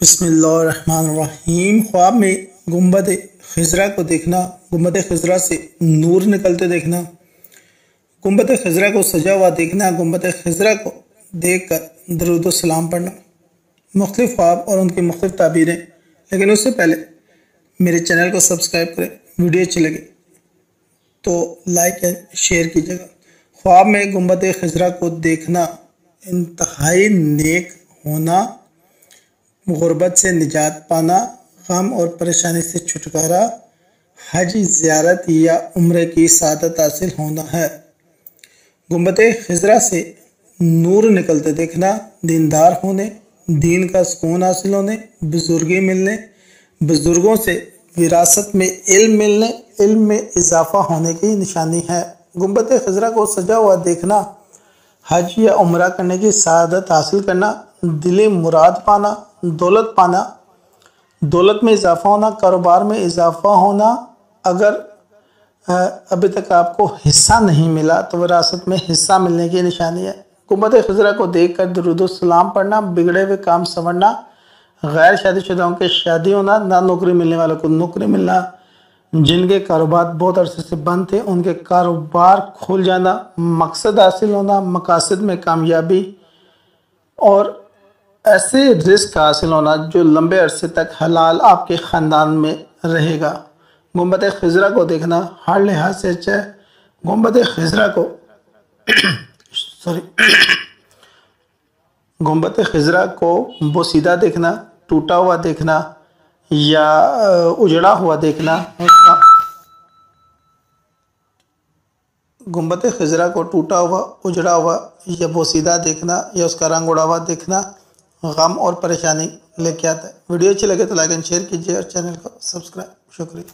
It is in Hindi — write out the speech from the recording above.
बिस्मिल्लाहिर्रहमानिर्रहीम। ख्वाब में गुंबद खिज़रा को देखना, गुंबद खिज़रा से नूर निकलते देखना, गुंबद खिज़रा को सजा हुआ देखना, गुंबद खिज़रा को देख कर दरूद व सलाम पढ़ना। मुख्तलिफ ख्वाब और उनकी मुख्तलिफ ताबीरें। लेकिन उससे पहले मेरे चैनल को सब्सक्राइब करें। वीडियो अच्छी लगे तो लाइक एंड शेयर कीजिएगा। ख्वाब में गुंबद खिज़रा को देखना, इंतहाई नेक होना, गुर्बत से निजात पाना, गम और परेशानी से छुटकारा, हज ज़ियारत या उम्रे की सादत हासिल होना है। गुंबद खिज़रा से नूर निकलते देखना, दीनदार होने, दीन का सुकून हासिल होने, बुजुर्गी मिलने, बुजुर्गों से विरासत में इल्म मिलने, इल्म में इजाफा होने की निशानी है। गुंबद खिज़रा को सजा हुआ देखना, हज या उम्रा करने की सादत हासिल करना, दिली मुराद पाना, दौलत पाना, दौलत में इजाफा होना, कारोबार में इजाफा होना। अगर अभी तक आपको हिस्सा नहीं मिला तो विरासत में हिस्सा मिलने की निशानी है। गुंबद खिज़रा को देख कर दुरूद सलाम पढ़ना, बिगड़े हुए काम संवरना, गैर शादीशुदाओं के शादी होना, ना नौकरी मिलने वालों को नौकरी मिलना, जिनके कारोबार बहुत अरसे से बंद थे उनके कारोबार खुल जाना, मकसद हासिल होना, मकासद में कामयाबी और ऐसे रिस्क हासिल होना जो लंबे अरसे तक हलाल आपके ख़ानदान में रहेगा। गुंबद खिज़रा को देखना हर लिहाज से अच्छा है। गुंबद खिज़रा को गुंबद खिज़रा को बोसीदा देखना, टूटा हुआ देखना या उजड़ा हुआ देखना, गुंबद खिज़रा को टूटा हुआ, उजड़ा हुआ या बोसीदा देखना या उसका रंग उड़ा हुआ देखना गम और परेशानी लेके आता है। वीडियो अच्छी लगे तो लाइक एंड शेयर कीजिए और चैनल को सब्सक्राइब। शुक्रिया।